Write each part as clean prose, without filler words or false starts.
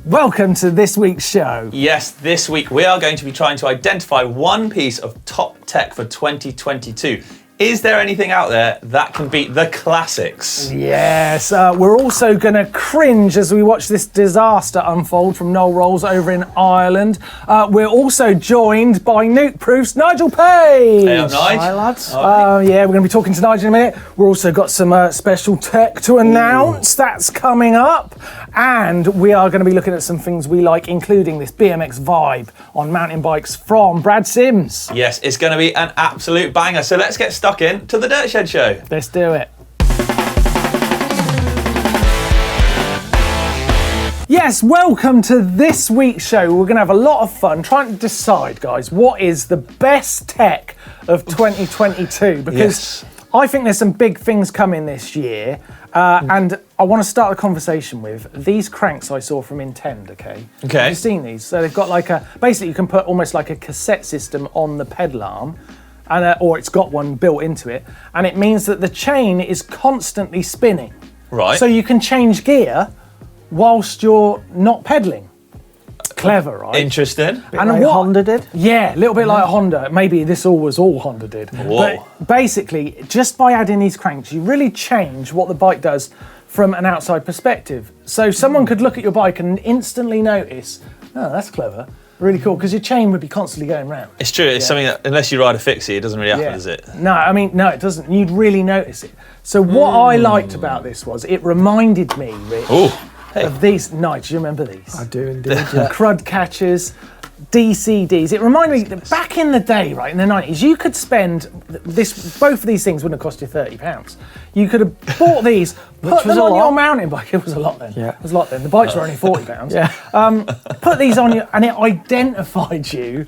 Welcome to this week's show. Yes, this week we are going to be trying to identify one piece of top tech for 2022. Is there anything out there that can beat the classics? Yes, we're also going to cringe as we watch this disaster unfold from Noel Rolls over in Ireland. We're also joined by Nukeproof's Nigel Page. Hey, I'm Nigel. Hi, lads. Yeah, we're going to be talking to Nigel in a minute. We've also got some special tech to announce. That's coming up. And we are going to be looking at some things we like, including this BMX vibe on mountain bikes from Brad Sims. Yes, it's going to be an absolute banger. So let's get stuck into the Dirt Shed Show. Let's do it. Yes, welcome to this week's show. We're going to have a lot of fun trying to decide, guys, what is the best tech of 2022, because I think there's some big things coming this year, and I want to start the conversation with these cranks I saw from Intend, okay? Have you seen these? So they've got like basically you can put almost like a cassette system on the pedal arm, and or it's got one built into it, and it means that the chain is constantly spinning. Right. So you can change gear whilst you're not pedaling. Clever, right? Interesting. And like what Honda did? Yeah, a little bit like Honda. Maybe this was all Honda did. Whoa. But basically, just by adding these cranks, you really change what the bike does from an outside perspective. So someone could look at your bike and instantly notice, oh, that's clever. Really cool, because your chain would be constantly going round. It's true, it's something that, unless you ride a fixie, it doesn't really happen, does it? No, I mean, no, it doesn't. You'd really notice it. So what I liked about this was it reminded me, Rich, of these. Nigel, do you remember these? I do indeed, yeah. Crud catchers, DCDs. It reminded me that back in the day, right, in the 90s, you could spend both of these things wouldn't have cost you £30. You could have bought these, put them on your mountain bike. It was a lot then. Yeah. It was a lot then. The bikes were only £40. Yeah. Put these on you, and it identified you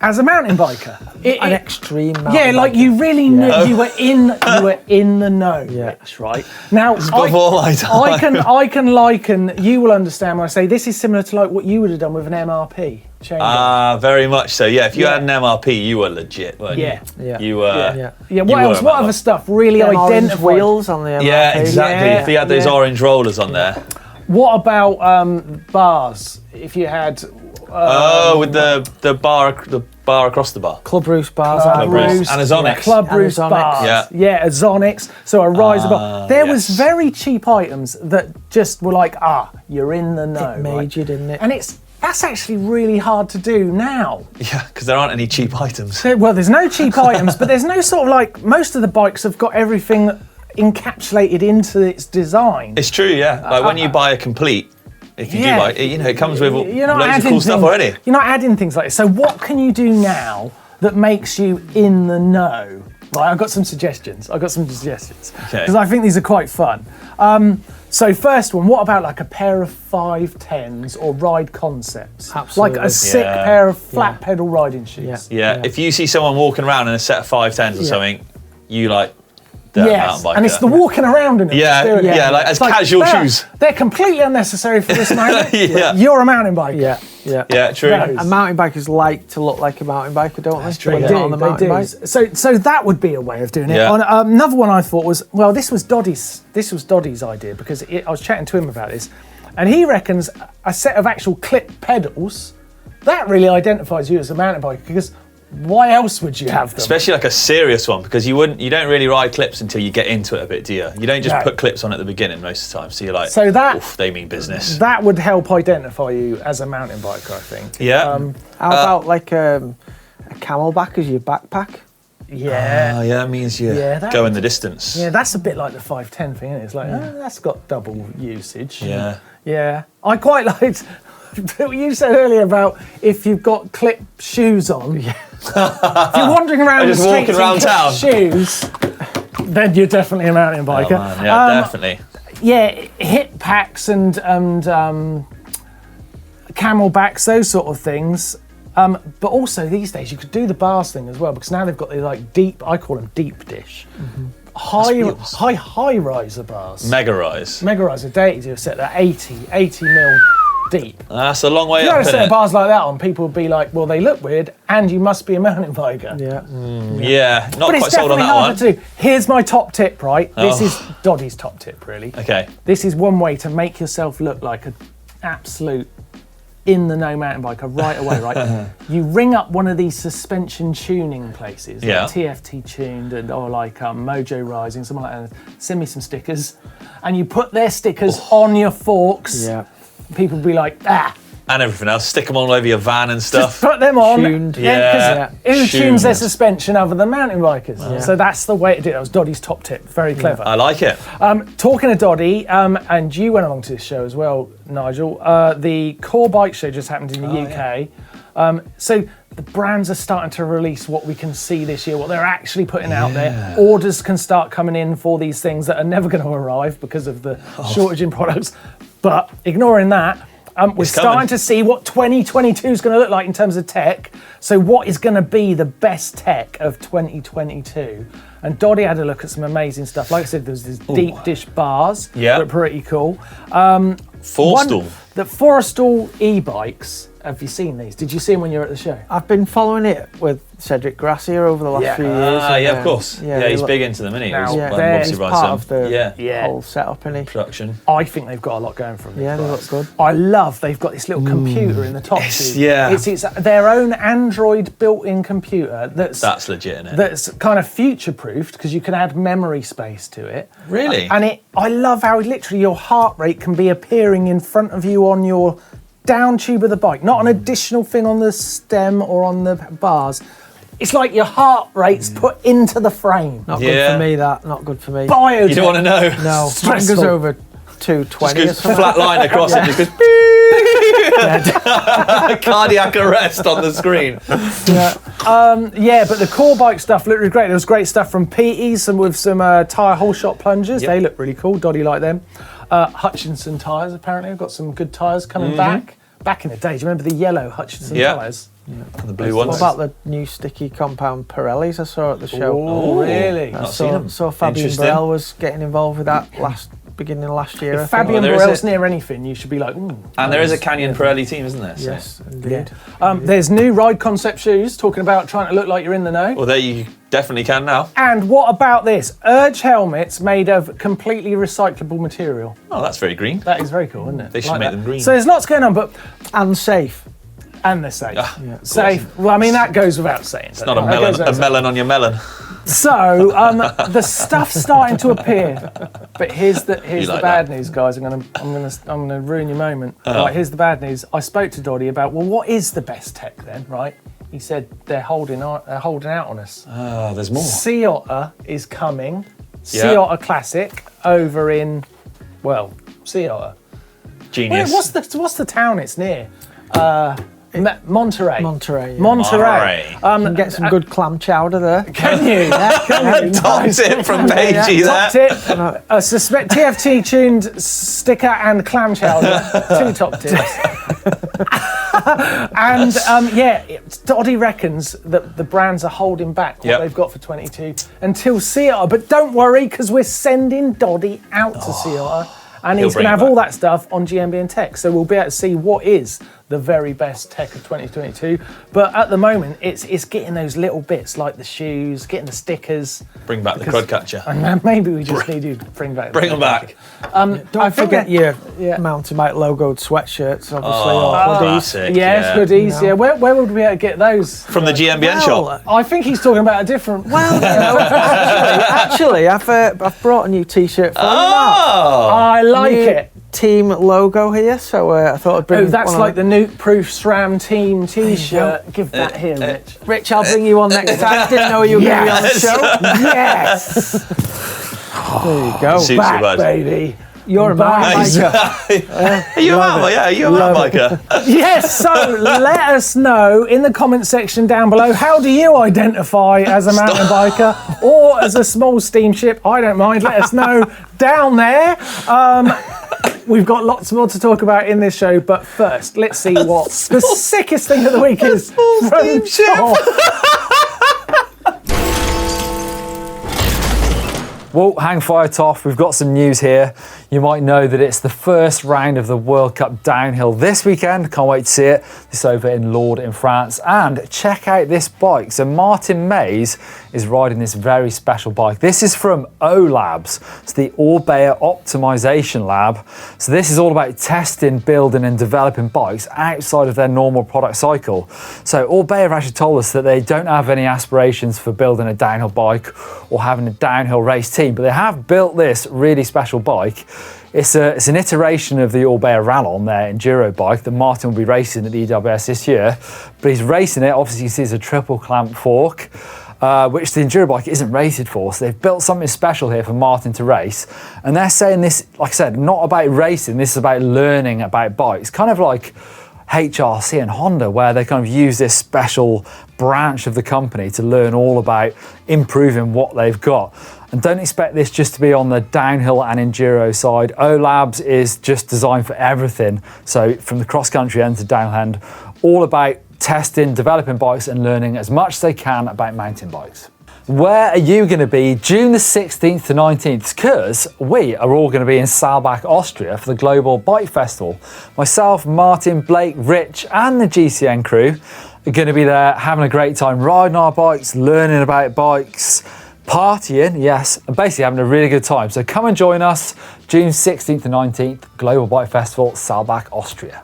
as a mountain biker. An extreme mountain Yeah, like biker. you really knew you were in the know, Rich, right? Now before my time. I can liken, you will understand when I say this is similar to like what you would have done with an MRP chain. Very much so. Yeah, if you had an MRP, you were legit, weren't you? Yeah. You were. Yeah. What else? What other stuff really identified? Wheels on the MRP. Yeah, exactly. If you had those orange rollers on there. What about bars? If you had with the bar across the bar. Club Roost bars. Club Roost. And a Zonix. Club Roost bars. Yeah, a Zonix. So a riser bar. There was very cheap items that just were like, you're in the know. It made you, didn't it? And that's actually really hard to do now. Yeah, because there aren't any cheap items. Well, there's no cheap items, but there's no sort of like, most of the bikes have got everything encapsulated into its design. It's true, yeah. Like when you buy a complete, if you do buy it, it comes with loads of cool stuff already. You're not adding things like this. So what can you do now that makes you in the know? Right, I've got some suggestions. Because I think these are quite fun. So first one, what about like a pair of 510s or ride concepts? Absolutely. Like a sick pair of flat pedal riding shoes. Yeah, if you see someone walking around in a set of 510s or something, you like that mountain biker. And it's the walking around in it. Like as casual shoes. They're completely unnecessary for this moment. Yeah. You're a mountain biker. Yeah, true. Those. And mountain bikers like to look like a mountain biker, don't they? That's true. When they're on the mountain bike. So that would be a way of doing it. Yeah. Another one I thought was, well, this was Doddy's idea, because I was chatting to him about this, and he reckons a set of actual clip pedals, that really identifies you as a mountain biker, because why else would you have them? Especially like a serious one, because you don't really ride clips until you get into it a bit, do you? You don't just put clips on at the beginning most of the time, so you're like, oof, they mean business. That would help identify you as a mountain biker, I think. Yeah. How about like a camelback as your backpack? Yeah. That means you go in the distance. Yeah, that's a bit like the 510 thing, isn't it? It's like, that's got double usage. Yeah. I quite liked what you said earlier about if you've got clip shoes on. If you're wandering around the streets in clip shoes, then you're definitely a mountain biker. Man. Yeah, definitely. Yeah, hip packs and camelbacks, those sort of things. But also these days you could do the bars thing as well, because now they've got the like deep, I call them deep dish. High riser bars. Mega rise. Mega riser dated to a set that 80 mil deep. That's a long way If you up, had a set isn't of it? bars like that on, people would be like, well, they look weird, and you must be a mountain biker. Yeah, not But it's quite sold on definitely that harder one. to do. Here's my top tip, right? This is Doddy's top tip, really. Okay. This is one way to make yourself look like an absolute in the know mountain biker right away, right? You ring up one of these suspension tuning places, Yeah. like TFT Tuned or like Mojo Rising, something like that. Send me some stickers, and you put their stickers on your forks. Yeah. People will be like, And everything else. Stick them all over your van and just stuff. put them on. Tuned. Yeah. 'Cause who tunes Tuned. their suspension other than mountain bikers? Yeah. So that's the way to do it. That was Doddy's top tip. Very clever. I like it. Talking of Doddy, and you went along to this show as well, Nigel. The Core Bike Show just happened in the UK. So the brands are starting to release what we can see this year, what they're actually putting out there. Orders can start coming in for these things that are never going to arrive because of the shortage in products. But ignoring that, we're It's starting coming. to see what 2022 is going to look like in terms of tech. So what is going to be the best tech of 2022? And Doddy had a look at some amazing stuff. Like I said, there's these deep dish bars. Yeah. That are pretty cool. Four-stall. The Forestall e-bikes. Have you seen these? Did you see them when you were at the show? I've been following it with Cedric Grassier over the last few years. and, Yeah, of course. Yeah, they he's look- big into them, isn't he? Now, He's, yeah, obviously he's rides part them. of the Yeah. whole setup, isn't he? Production. I think they've got a lot going for them. Yeah, they look good. I love they've got this little computer in the top tube. yeah. It's their own Android built-in computer That's legit, isn't it? that's kind of future-proofed because you can add memory space to it. Really? And I love how literally your heart rate can be appearing in front of you on your down tube of the bike, not an additional thing on the stem or on the bars. It's like your heart rate's put into the frame. Not good Yeah. for me, that. Not good for me. Biotech. You don't want to know. No, mine Stressful. goes over 220 or Goes something. flat line across it, just goes cardiac arrest on the screen. Yeah, but the core bike stuff looked really great. There was great stuff from Petey's and with some tyre hole shot plungers. Yep. They look really cool. Doddy liked them. Hutchinson tyres apparently. I've got some good tyres coming back. Back in the day, do you remember the yellow Hutchinson Yeah. tyres? And the blue What ones. about the new sticky compound Pirellis I saw at the show? Oh, really? Not seen them. So Fabian Interesting. Burrell was getting involved with that beginning of last year. I If think. Fabian there is Burrell's a- near anything, you should be like, ooh. And there is a Canyon Pirelli team, isn't there? So- Yes, indeed. There's new ride concept shoes talking about trying to look like you're in the know. Well, there you definitely can now. And what about this? Urge helmets made of completely recyclable material. Oh, that's very green. That is very cool, isn't it? They should Like make that. them green. So there's lots going on, but And safe. and they're safe. Ah, of course. Safe. Well, I mean that goes without saying. It's not a melon on your melon. So the stuff's starting to appear, but here's the like bad that. news, guys. I'm gonna ruin your moment. Right, here's the bad news. I spoke to Doddy about what is the best tech then, right? He said they're holding out on us. Oh, there's more. Sea Otter is coming. Yeah. Sea Otter Classic over in Sea Otter. Genius. What's the town it's near? Monterey. Monterey. Yeah. Monterey. Can get some good clam chowder there. Can you? Can you? Top tip from Pagey Top there. tip, a TFT tuned sticker and clam chowder. 2 top tips. And Doddy reckons that the brands are holding back what Yep. they've got for 22 until Sea Otter. But don't worry, because we're sending Doddy out to Sea Otter. And He'll he's going bring to it have back. all that stuff on GMBN Tech. So we'll be able to see what is the very best tech of 2022. But at the moment, it's getting those little bits like the shoes, getting the stickers. Bring back the crud catcher. And maybe we just need to bring back. Bring them back. Don't forget your Yeah. mountain bike logoed sweatsshirts, obviously, Oh, or hoodies. classic. Yes, hoodies. No. Yeah, where would we be able to get those? From the GMBN shop. I think he's talking about a different. Actually, I've brought a new T-shirt for you. Oh! I like New it. Team logo here, so I thought I'd bring. Oh, that's one like the on. Nukeproof SRAM team T-shirt. Give that here, Rich. Rich, I'll bring you one next time. Didn't know you were going to be on the Yes. show. Yes, There you go. Suits you, back, bud. baby. You're a mountain Nice. biker. Are you a mountain biker? Yeah, are you a mountain biker? Yes, so let us know in the comment section down below, how do you identify as a mountain biker or as a small steamship? I don't mind, let us know down there. We've got lots more to talk about in this show, but first, let's see what the sickest thing of the week is from steamship. Tom. Well, hang fire, Toff. We've got some news here. You might know that it's the first round of the World Cup downhill this weekend. Can't wait to see it. It's over in Lourdes in France. And check out this bike. So Martyn Mays is riding this very special bike. This is from O Labs. It's the Orbea Optimization Lab. So this is all about testing, building and developing bikes outside of their normal product cycle. So Orbea have actually told us that they don't have any aspirations for building a downhill bike or having a downhill race team, but they have built this really special bike. It's an iteration of the Orbea Rallon, their enduro bike that Martyn will be racing at the EWS this year. But he's racing it, obviously you see it's a triple clamp fork, which the enduro bike isn't rated for. So they've built something special here for Martyn to race. And they're saying this, like I said, not about racing, this is about learning about bikes. Kind of like HRC and Honda, where they kind of use this special branch of the company to learn all about improving what they've got. And don't expect this just to be on the downhill and enduro side. O Labs is just designed for everything. So from the cross country end to downhill end, all about testing, developing bikes and learning as much as they can about mountain bikes. Where are you going to be June the 16th to 19th? Because we are all going to be in Saalbach, Austria for the Global Bike Festival. Myself, Martyn, Blake, Rich and the GCN crew are going to be there having a great time riding our bikes, learning about bikes, partying, yes, and basically having a really good time. So come and join us June 16th to 19th, Global Bike Festival, Saalbach, Austria.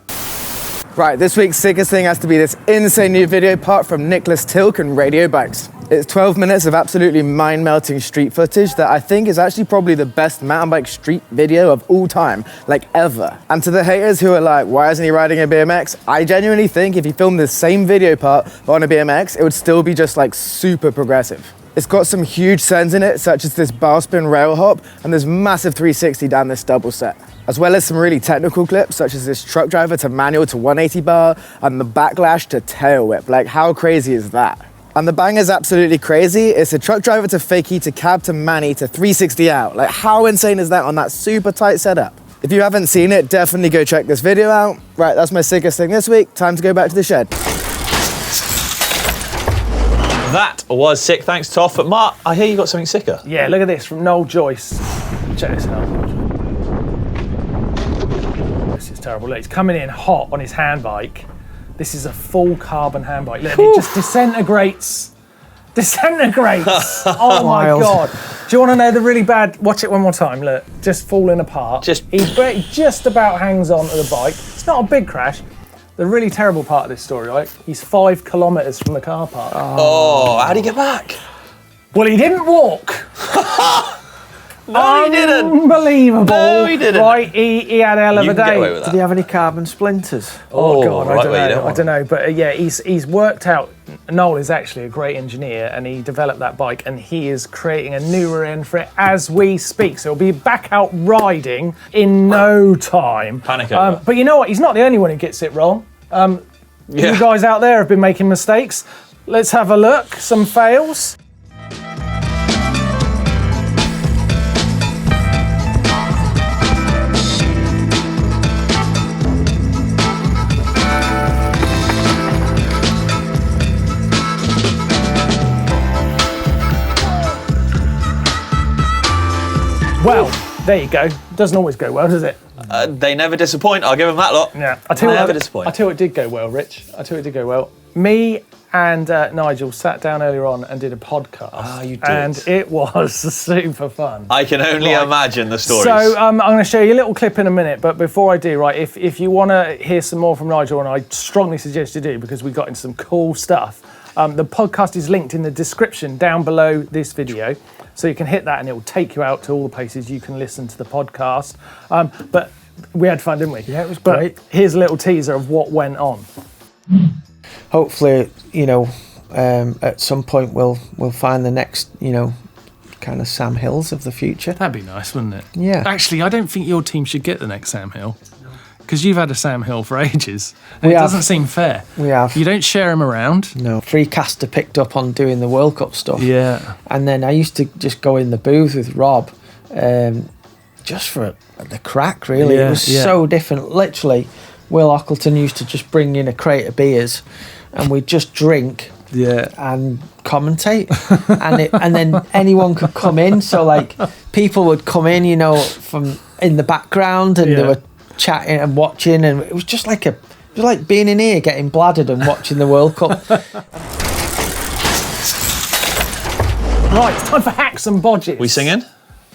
Right, this week's sickest thing has to be this insane new video part from Nicholas Tilk and Radio Bikes. It's 12 minutes of absolutely mind-melting street footage that I think is actually probably the best mountain bike street video of all time, like ever. And to the haters who are like, why isn't he riding a BMX? I genuinely think if he filmed the same video part on a BMX, it would still be just like super progressive. It's got some huge sends in it, such as this bar spin rail hop and this massive 360 down this double set, as well as some really technical clips, such as this truck driver to manual to 180 bar and the backlash to tail whip. Like, how crazy is that? And the bang is absolutely crazy. It's a truck driver to fakie to cab to manny to 360 out. Like, how insane is that on that super tight setup? If you haven't seen it, definitely go check this video out. Right, that's my sickest thing this week. Time to go back to the shed. That was sick, thanks Toff. But Mark, I hear you got something sicker. Yeah, look at this from Noel Joyce. Check this out. This is terrible. Look, he's coming in hot on his hand bike. This is a full carbon hand bike. Look, it just disintegrates. Oh my God. Do you want to know the really bad? Watch it one more time. Look, just falling apart. He just about hangs on to the bike. It's not a big crash. The really terrible part of this story, right? He's 5 kilometres from the car park. Oh, how'd he get back? Well, he didn't walk. No, he didn't. Unbelievable. No, he didn't. Right, he had a hell of You a can get day. away with that. Did he have any carbon splinters? Oh God, right, I don't know. But yeah, he's worked out. Noel is actually a great engineer, and he developed that bike, and he is creating a new rear end for it as we speak. So he'll be back out riding in no time. Panic over. But you know what? He's not the only one who gets it wrong. You guys out there have been making mistakes. Let's have a look. Some fails. Well, there you go. Doesn't always go well, does it? They never disappoint, I'll give them that lot. Yeah. I tell you what it did go well, Rich. I tell you it did go well. Me and Nigel sat down earlier on and did a podcast. Ah, you did. And it was super fun. I can only imagine the stories. So I'm going to show you a little clip in a minute, but before I do, right, if you want to hear some more from Nigel, and I strongly suggest you do because we got into some cool stuff, the podcast is linked in the description down below this video. So you can hit that and it will take you out to all the places you can listen to the podcast. But we had fun, didn't we? Yeah, it was great. Here's a little teaser of what went on. Hopefully, at some point we'll find the next, kind of Sam Hills of the future. That'd be nice, wouldn't it? Yeah. Actually, I don't think your team should get the next Sam Hill. Because you've had a Sam Hill for ages. And it doesn't seem fair. We have. You don't share him around. No. Freecaster picked up on doing the World Cup stuff. Yeah. And then I used to just go in the booth with Rob, just for the crack, really. Yeah, it was so different. Literally, Will Ockleton used to just bring in a crate of beers and we'd just drink and commentate, and then anyone could come in. So like people would come in, you know, from in the background, and they were chatting and watching, and it was just like it was like being in here, getting bladdered and watching the World Cup. Right, it's time for hacks and bodges. We singing?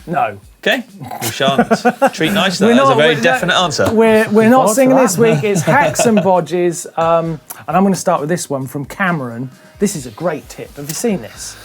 No. Okay, we shan't treat nice to that. That's a very definite answer. We're not singing this week. It's hacks and bodges, and I'm going to start with this one from Cameron. This is a great tip. Have you seen this?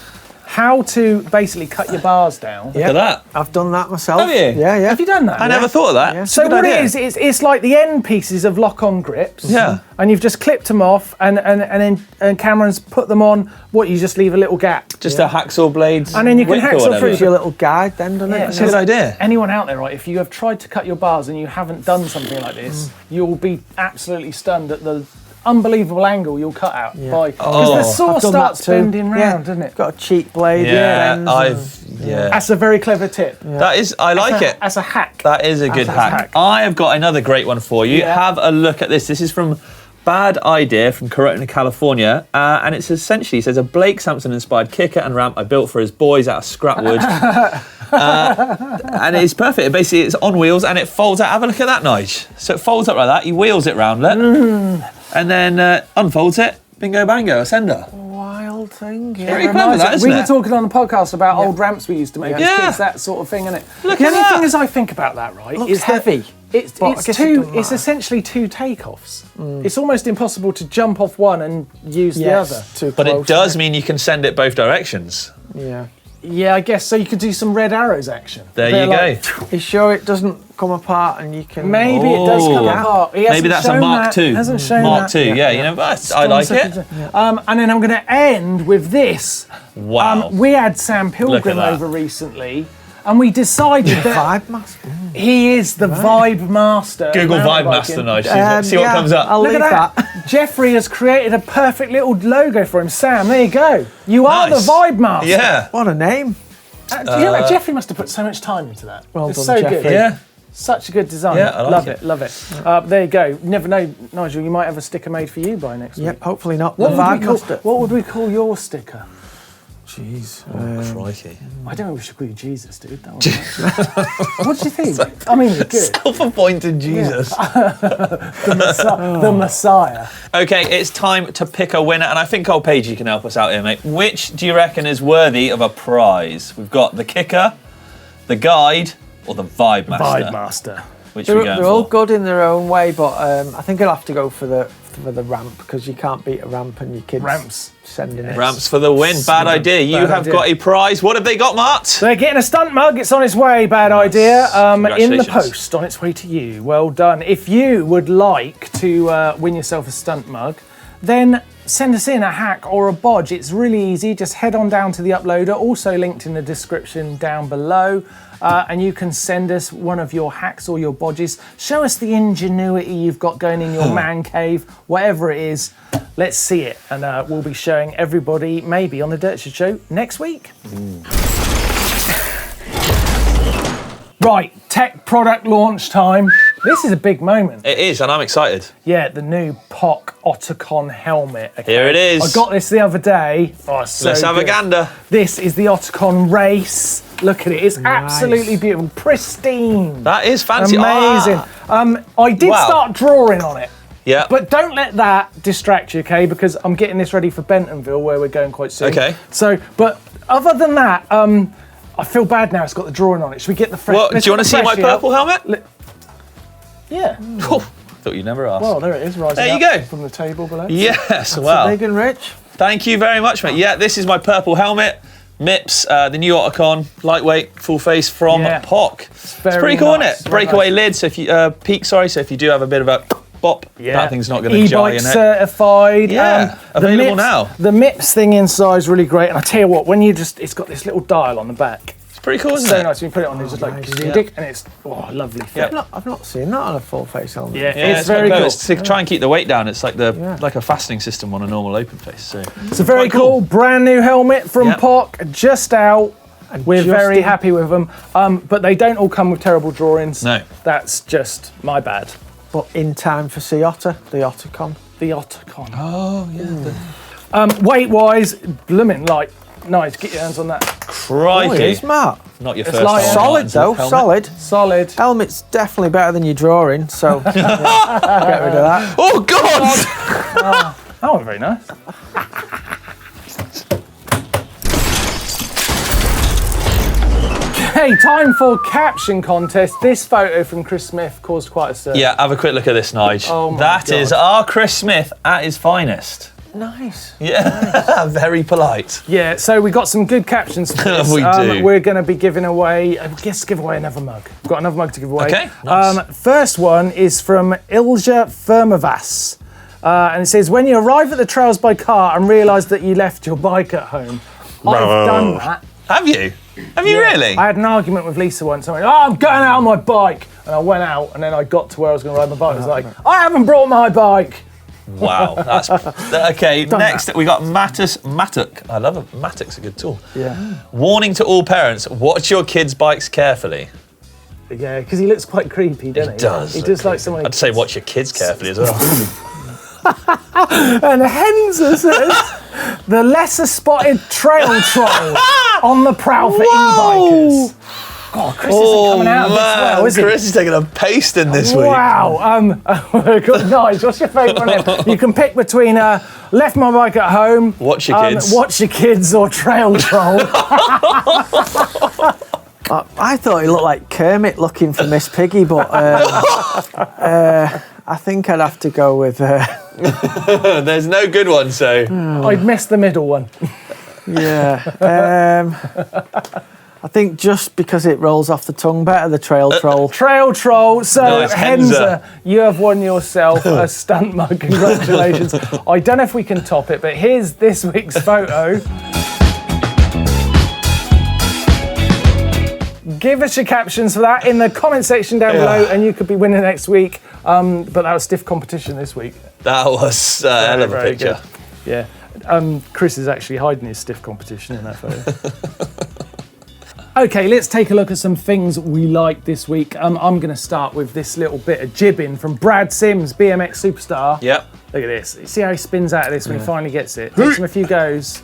How to basically cut your bars down. Look at that. I've done that myself. Have you? Yeah. Have you done that? I never thought of that. Yeah. So Good what idea. it is, it's like the end pieces of lock-on grips. Yeah. And you've just clipped them off, and then Cameron's put them on. What, you just leave a little gap. Just a hacksaw blades. And then you can wick or hacksaw whatever. through It's your little guide then, doesn't it? That's a good idea. Anyone out there, right, if you have tried to cut your bars and you haven't done something like this, you'll be absolutely stunned at the unbelievable angle you'll cut out by, because the saw I've done that starts too. bending round, doesn't it? Got a cheap blade. Yeah, bends That's a very clever tip. That is, I like it. As a hack. That is a good a hack. hack. I have got another great one for you. Yeah. Have a look at this. This is from Bad Idea from Corona, California. And it's essentially, it says, a Blake Sampson-inspired kicker and ramp I built for his boys out of scrap wood. And it's perfect. Basically, it's on wheels and it folds out. Have a look at that, Nige. So it folds up like that. He wheels it round, look. And then unfolds it. Bingo, bango, a sender. Wild thing. Very clever, that, isn't We it? were talking on the podcast about old ramps we used to make as Yeah. kids, that sort of thing, isn't it? Look the at only that. thing is, I think about that, right, Looks is that heavy. It's But I guess it doesn't it's matter. essentially two takeoffs. It's almost impossible to jump off one and use the other. Too But close, it does isn't mean you can send it both directions. Yeah. Yeah, I guess so. You could do some red arrows action. There They're you like, go. You sure it doesn't come apart and you can... Maybe it does come Oh. apart. He Maybe hasn't that's a shown Mark that. II. Hasn't shown Mark that. II, yeah. You know, I like it. And then I'm going to end with this. Wow. We had Sam Pilgrim that. over recently, and we decided that Vibe master. he is the vibe master. of Google mountain Vibe Master, biking. Nige. See what comes up. I'll Look leave at that. Jeffrey has created a perfect little logo for him. Sam, there you go. You are the Nice. vibe master. Yeah. What a name. Do you know what? Jeffrey must have put so much time into that. Well it's done, so Jeffrey. good. Yeah. Such a good design. Yeah, I like love it. Love it. There you go. You never know, Nigel, you might have a sticker made for you by next Yep, week. hopefully not. What The would, Vibe we call, master. what would we call your sticker? Jeez. Crikey. I don't know we should call you Jesus, dude. That would what do you think? I mean, you're good. Self-appointed Jesus. The Messiah. Okay, it's time to pick a winner, and I think old Page, you can help us out here, mate. Which do you reckon is worthy of a prize? We've got the kicker, the guide, or the vibe master. Vibe master. Which are we going They're all for? good in their own way, but I think I'll have to go for the ramp because you can't beat a ramp and your kids Ramps. sending it. Ramps for the win. Bad idea. You Bad have idea. got a prize. What have they got, Mart? They're getting a stunt mug. It's on its way. Bad idea. In the Congratulations. post, on its way to you. Well done. If you would like to win yourself a stunt mug, then send us in a hack or a bodge. It's really easy. Just head on down to the uploader, also linked in the description down below. And you can send us one of your hacks or your bodges. Show us the ingenuity you've got going in your man cave, whatever it is. Let's see it. And we'll be showing everybody maybe on the Dirt Shed Show next week. Right, tech product launch time. This is a big moment. It is, and I'm excited. Yeah, the new POC Otacon helmet. Okay. Here it is. I got this the other day. Oh, it's so Let's have a good. gander. This is the Otacon Race. Look at it. It's absolutely beautiful. Pristine. That is fancy. Amazing. I did Wow. start drawing on it. Yeah. But don't let that distract you, okay? Because I'm getting this ready for Bentonville, where we're going quite soon. Okay. So, but other than that, I feel bad now. It's got the drawing on it. Should we get the fresh? Well, do you want to see my purple helmet? Yeah. Oh, thought you'd never ask. Well, there it is. Rising There you up go. from the table below. Yes, wow. Big and rich. Thank you very much, mate. Yeah, this is my purple helmet. MIPS, the new Otacon, lightweight, full face from Yeah. POC. It's very pretty cool, nice, isn't it? very Breakaway nice. lid, so if you peak, so if you do have a bit of a bop, that thing's not going to jar E-bike your neck. certified. Yeah, available now. The MIPS thing inside is really great, and I tell you what, when it's got this little dial on the back. It's pretty cool, isn't So it? nice when you put it on. It's just like nice, dick, and it's lovely fit. I've not seen that on a full face helmet. Yeah, Yeah, it's very quite cool. It's to try and keep the weight down. It's like like a fastening system on a normal open face. So It's a very quite cool, brand new helmet from Yep. POC, just out. We're just very in. happy with them, but they don't all come with terrible drawings. No. That's just my bad. But in time for Sea Otter, the Otacon. The Otacon. Oh yeah. Weight-wise, blooming light. Nice, get your hands on that. Crikey. Oh, it is, Matt. Not your It's first like- time. Solid Martin's though, helmet. solid. Solid. Helmet's definitely better than your drawing, so get rid of that. Oh, God! That was very nice. Okay, time for caption contest. This photo from Chris Smith caused quite a stir. Yeah, have a quick look at this, Nige. Oh my That is God. our Chris Smith at his finest. Nice. Yeah, very polite. Yeah, so we got some good captions for this. We do. We're going to be giving away, give away another mug. We've got another mug to give away. Okay, nice. First one is from Ilja Firmovas. And it says, when you arrive at the trails by car and realise that you left your bike at home. I've done that. Have you? Have you really? I had an argument with Lisa once. I went, I'm going out on my bike. And I went out and then I got to where I was going to ride my bike. I was like, I haven't brought my bike. Wow, that's okay. Next, we got Matuk. I love it. Matuk's a good tool. Yeah. Warning to all parents: watch your kids' bikes carefully. Yeah, because he looks quite creepy, doesn't he? Does. He does like someone. I'd say watch your kids carefully as well. And Henza says, the lesser spotted trail troll on the prowl for e-bikers. God, Chris isn't coming out of this well, is he? Chris is taking a paste in this week. Wow. Good night. What's your favourite one? You can pick between left my bike at home, Watch your kids. watch your kids, or trail troll. I thought he looked like Kermit looking for Miss Piggy, but I think I'd have to go with. There's no good one, so. I'd missed the middle one. Yeah. I think just because it rolls off the tongue better, the trail troll. Trail troll. So, Nice, Henza, you have won yourself a stunt mug. Congratulations. I don't know if we can top it, but here's this week's photo. Give us your captions for that in the comment section down below, and you could be winning next week. But that was stiff competition this week. That was a hell of a Very picture. good. Yeah. Chris is actually hiding his stiff competition in that photo. Okay, let's take a look at some things we like this week. I'm going to start with this little bit of jibbing from Brad Sims, BMX superstar. Yep. Look at this. See how he spins out of this when he finally gets it. Takes him a few goes,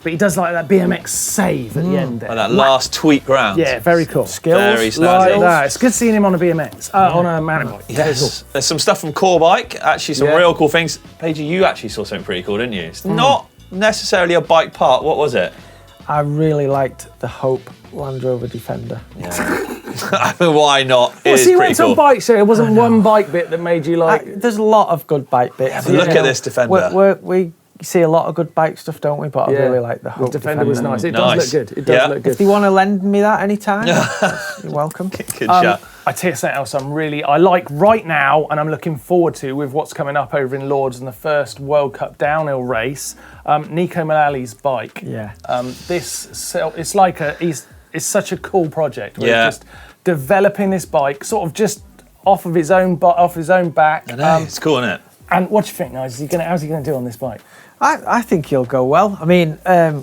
but he does like that BMX save at the end there. And that last tweak round. Yeah, very cool. Skills. Very Like snazzy. that. It's good seeing him on a BMX, on a mountain bike. Yes. There's some stuff from Core Bike. Actually, some Yeah. real cool things. Paige, you actually saw something pretty cool, didn't you? It's not necessarily a bike part. What was it? I really liked the Hope Land Rover Defender. Why not? Well, It is see, you pretty went to a cool. bike show. It wasn't one bike bit that made you like. There's a lot of good bike bits. Look at this Defender. We see a lot of good bike stuff, don't we? But I really like the Hope Defender was nice. It Nice. does look good. It does Yeah. look If good. you want to lend me that anytime, you're welcome. Good shot. I tell you something else I like right now, and I'm looking forward to with what's coming up over in Lords and the first World Cup downhill race. Nico Mullally's bike. Yeah. It's like it's such a cool project. Where Yeah. he's just developing this bike, sort of just off of his own back. I know, it's cool, isn't it? And what do you think, guys? How's he going to do on this bike? I think he'll go well. I mean,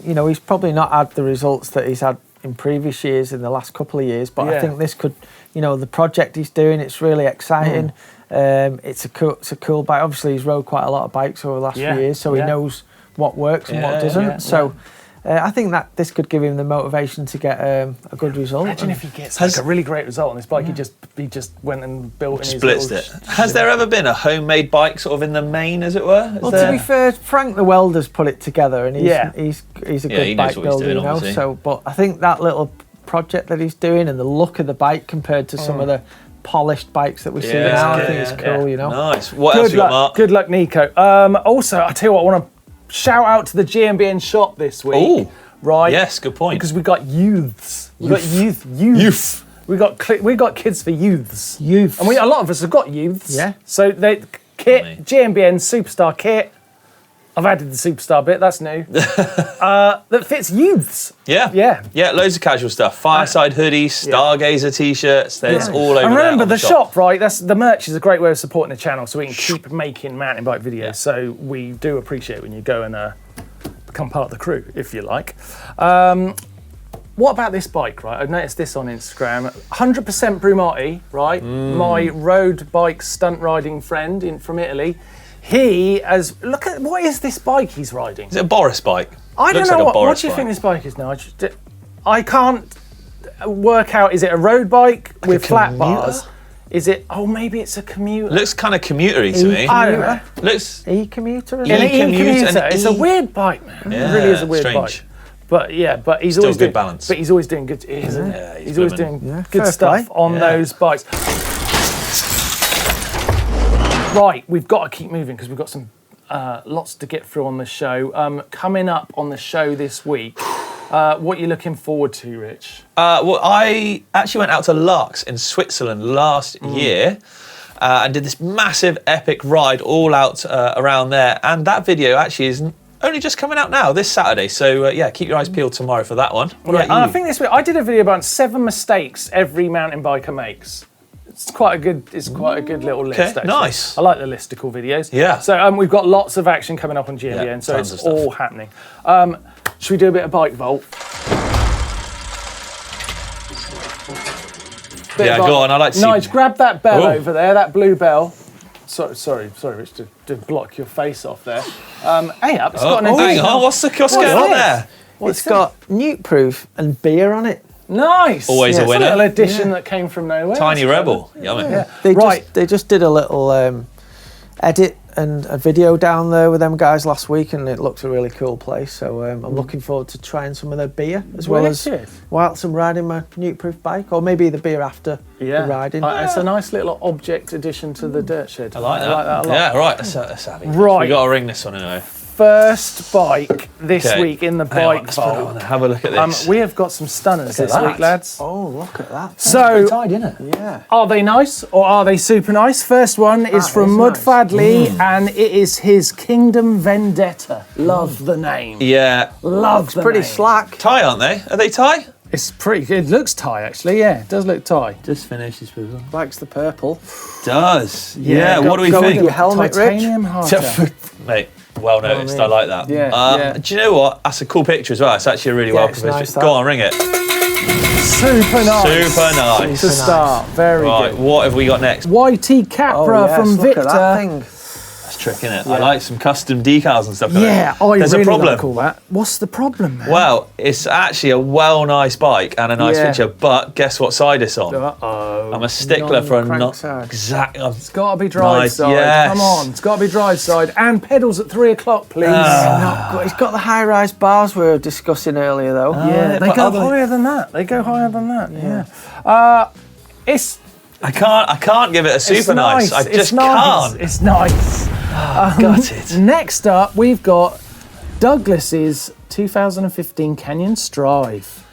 he's probably not had the results that he's had in previous years, in the last couple of years, but I think this could, the project he's doing, it's really exciting. It's a cool bike. Obviously, he's rode quite a lot of bikes over the last few years, so he knows what works and what doesn't. So I think that this could give him the motivation to get a good result. Imagine if he gets a really great result on this bike. He just went and built in Splits his it. Has there ever been a homemade bike sort of in the main, as it were? Well, to be fair, Frank the welder's put it together, and he's a he good knows bike what he's builder, doing, obviously. So, but I think that little project that he's doing and the look of the bike compared to some of the polished bikes that we see now, I think it's cool. Nice. What else you got, Mark? Good luck, Nico. Also, I tell you what, I want to shout out to the GMBN shop this week. Ooh. Right. Yes, good point. Because we got youths. We got youth. We got kids for youths. And a lot of us have got youths. Yeah. So GMBN Superstar kit. I've added the Superstar bit. That's new. That fits youths. Yeah, loads of casual stuff. Fireside hoodies, Stargazer t-shirts. There's all over And there remember, on the shop, right? The merch is a great way of supporting the channel, so we can keep making mountain bike videos. Yeah. So we do appreciate when you go and become part of the crew, if you like. What about this bike, right? I've noticed this on Instagram. 100% Brumati, right? My road bike stunt riding friend from Italy. Look at, what is this bike he's riding? Is it a Boris bike? I don't Looks know, like a what Boris do you bike. think this bike is now? I can't work out, is it a road bike with flat commuter? bars? Is it, maybe it's a commuter. Looks kind of commutery to me. I don't know. Looks. E-commuter, An isn't it? e-commuter. an It's a weird bike, man. Yeah, it really is a weird strange. bike. But yeah, but he's Still always good doing balance. But he's always doing good. Isn't Yeah, he's always blooming- doing good fair stuff play. on Yeah. those bikes. Right, we've got to keep moving because we've got some lots to get through on the show. Coming up on the show this week, what are you looking forward to, Rich? Well, I actually went out to Lux in Switzerland last year and did this massive epic ride all out around there. And that video actually is only just coming out now, this Saturday. So yeah, keep your eyes peeled tomorrow for that one. What Yeah, about you? I think this week I did a video about 7 mistakes every mountain biker makes. It's quite a good little list. Okay, Actually. nice. I like the listicle videos. Yeah. So we've got lots of action coming up on GMBN, Yeah, so tons it's of stuff. all happening. Should we do a bit of bike vault? Yeah, go on, I like to see- Nigel, grab that bell Oh. over there, that blue bell. Sorry, Rich, to block your face off there. Hey up, it's got an hang additional- on, what's going on this? there? It's got Nukeproof and beer on it. Nice. Always a It's winner. little addition that came from nowhere. Tiny That's Rebel. Yummy. Yeah. They just did a little edit and a video down there with them guys last week, and it looks a really cool place. So I'm looking forward to trying some of their beer as well as Wicked. whilst I'm riding my Nukeproof bike, or maybe the beer after the riding. It's a nice little object addition to the dirt shed. I like that. a lot. Yeah, right. Let's have it. Right. We got to ring this one anyway. First bike this Okay. week in the Hang on, bike let's put it on vault. there. Have a look at this. We have got some stunners this that. week, lads. Oh, look at that. So, tied, isn't it? Yeah. are they nice or are they super nice? First one is from is nice. Mudguard, and it is his Kingdom Vendetta. Love the name. Yeah. Love the Pretty name. slack. Tie, aren't they? Are they tie? It's pretty good. It looks tie, actually. Yeah, it does look tie. Just finished this proposal. Likes the purple. Does. Yeah, what do we go with think? your helmet, Rich. Titanium hardtail. Mate, well noticed. I like that. Yeah, yeah. Do you know what? That's a cool picture as well. It's actually a really well it's proposed. nice, Go that. on, ring it. Super nice. Super nice. To start. Very Right, good. what have we got next? YT Capra from look at that Victor. thing. That's trick, innit? I like some custom decals and stuff. Yeah, I There's really a problem. like all that. What's the problem, man? Well, it's actually a well nice bike and a nice Yeah. picture, but guess what side it's on? Uh-oh. I'm a stickler for a Non-crank not side. exactly. It's got to be drive Nice, side. yes. Come on, it's got to be drive side. And pedals at 3 o'clock, please. It's got the high-rise bars we were discussing earlier, though. yeah, they but go other- higher than that. They go higher than that. Yeah. It's I can't give it a super it's nice. I It's just nice. can't. It's nice. Got it. Next up, we've got Douglas's 2015 Canyon Strive.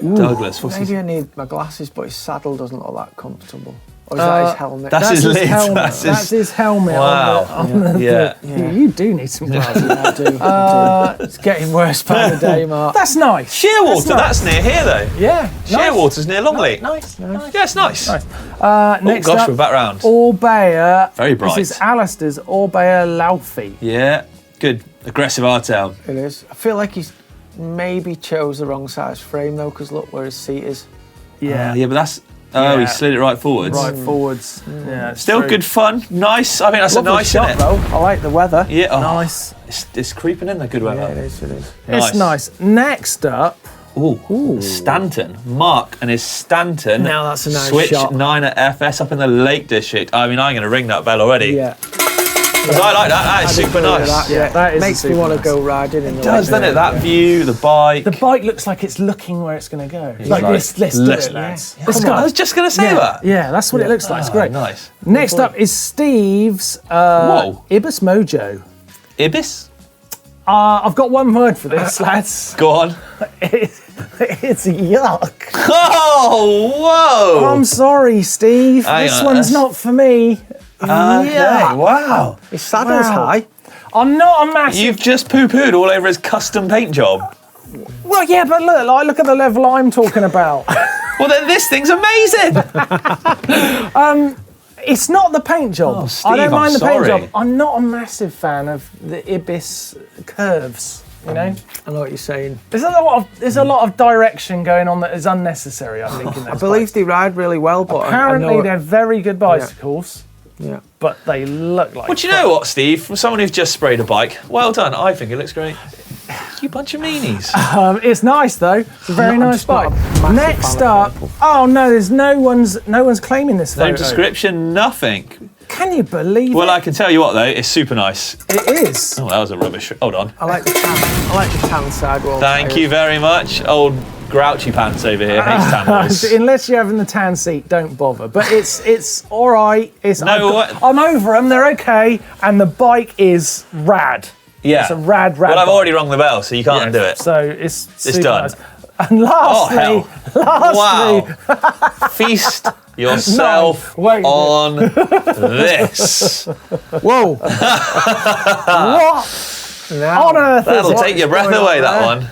Douglas, what's his? Maybe I need my glasses, but his saddle doesn't look that comfortable. Or is that his helmet? That's his lid. helmet. That's That's his- his helmet. Wow. On the, Yeah. You do need some glasses. I do. It's getting worse by the day, Mark. That's nice. Shearwater, That's that's near here though. Yeah. Shearwater's near Longleat. Nice. Yeah, it's nice. Nice. Oh Next gosh, up, we're back round. Orbea. Very bright. This is Alistair's Orbea Laufey. Yeah, good. Aggressive hardtail. It is. I feel like he's maybe chose the wrong size frame, though, because look where his seat is. Yeah. Yeah, but that's. Oh, Yeah. he slid it right forwards. Right forwards. Yeah. it's Still true. good fun. Nice. I think that's Lovely a nice, shot, isn't it? though. I like the weather. Yeah. Oh, Nice. It's creeping in the good weather. Yeah, it is. It is. It's nice. Next up, Ooh. Stanton. Mark and his Stanton. Now that's a nice Switch shot. 9er FS up in the Lake District. I mean, I'm going to ring that bell already. Yeah. 'Cause I like that. That is I did super agree with nice. that, yeah. That is Makes me super want to nice. go riding in the It does, doesn't it? That view, the bike. the bike looks like it's looking where it's going to go. It's like, let's do let's- it, lads. Yeah. Let's Come on, go. I was just going to say yeah. that. Yeah, that's what it looks like. It's great. Nice. Next up is Steve's Whoa. Ibis Mojo. Ibis? I've got one word for this, lads. Go on. It's yuck. Oh, whoa. I'm sorry, Steve. Hang This on, one's that's- not for me. Okay, Yuck. wow. His saddle's Wow. high. I'm not a massive. You've just poo-pooed all over his custom paint job. Well, yeah, but look at the level I'm talking about. Well, then this thing's amazing. It's not the paint job. Oh, Steve, I don't mind I'm the paint sorry. job. I'm not a massive fan of the Ibis curves. You know, I know what you're saying. there's a lot of direction going on that is unnecessary. I think in those I believe bikes. they ride really well, but Apparently I know they're very good bicycles. Yeah. but they look like. Well, do you know what, Steve? From someone who's just sprayed a bike, well done. I think it looks great. You bunch of meanies. It's nice though. It's a very I'm nice just not bike. a massive Next fan of up, purple. oh no, there's no one's claiming this No photo. description, nothing. Can you believe Well, it? I can tell you what, though, it's super nice. It is. Oh, that was a rubbish. Hold on. I like the tan sidewall. Thank you very much. Old grouchy pants over here. Hates tan walls. Unless you're having the tan seat, don't bother. But it's all right. I'm over them. They're okay, and the bike is rad. Yeah. It's a rad. Well, I've bike. already rung the bell, so you can't undo it. So it's super done. nice. And lastly, Wow. Feast yourself No, wait. on this. Whoa! what Now, on earth is That'll it? take your breath going on away, that there? one.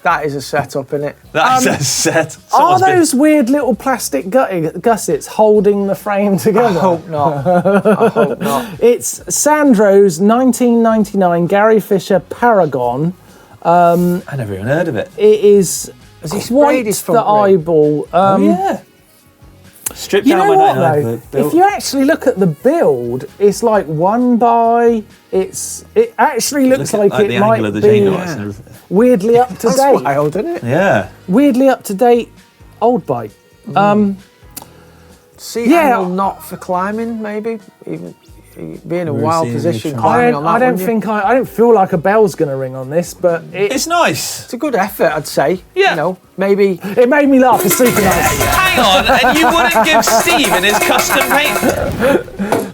that is a setup, isn't it? That's a set. Are Someone's been- those weird little plastic gussets holding the frame I together? hope not. I hope not. It's Sandro's 1999 Gary Fisher Paragon. I never even heard of it. It is Has he quite sprayed his the front rim? eyeball. Yeah. Stripped You down know by what 99 though? built. If you actually look at the build, it's like one by. It actually looks Look at, like the it might angle of the be chain lights and everything. weirdly up to That's date. wild, isn't it? Yeah. Weirdly up to date old bike. See, Yeah. angle not for climbing, maybe. Even be in a We're wild seeing position the climbing on that. I don't wouldn't you? think I don't feel like a bell's going to ring on this, but It's nice. It's a good effort, I'd say. Yeah. You know, maybe. it made me laugh. It's super nice. Hang on, and you wouldn't give Stephen his custom paint.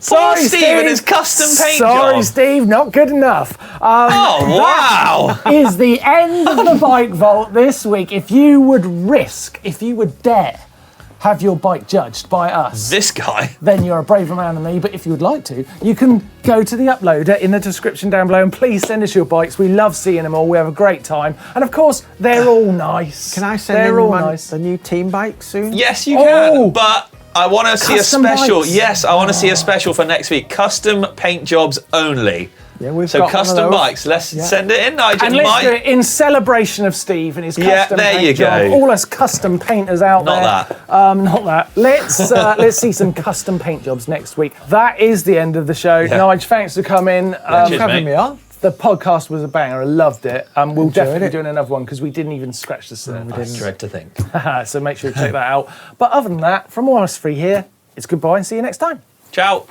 Poor Steve and his custom paint Sorry, job. Steve, not good enough. Oh, wow. Is the end of the bike vault this week. If you would dare have your bike judged by us, This guy. then you're a braver man than me. But if you would like to, you can go to the uploader in the description down below and please send us your bikes. We love seeing them all. We have a great time. And of course, they're all nice. Can I send They're in all my, nice. the new team bike soon? Yes, you Oh. can. But I want to see a Custom special. bikes. Yes, I want to see a special for next week. Custom paint jobs only. Yeah, we've So got one of custom those. bikes. Let's send it in, Nigel. And You let's do might. it in celebration of Steve and his Yeah, custom there paint you job. go. All us custom painters out Not there. Not that. Let's see some custom paint jobs next week. That is the end of the show. Yeah. Nigel, thanks for coming. Cheers, Having mate. me on. The podcast was a banger. I loved it. We'll definitely be it. doing another one because we didn't even scratch the surface. I dread to think. So make sure you check that out. But other than that, from all us three here, it's goodbye and see you next time. Ciao.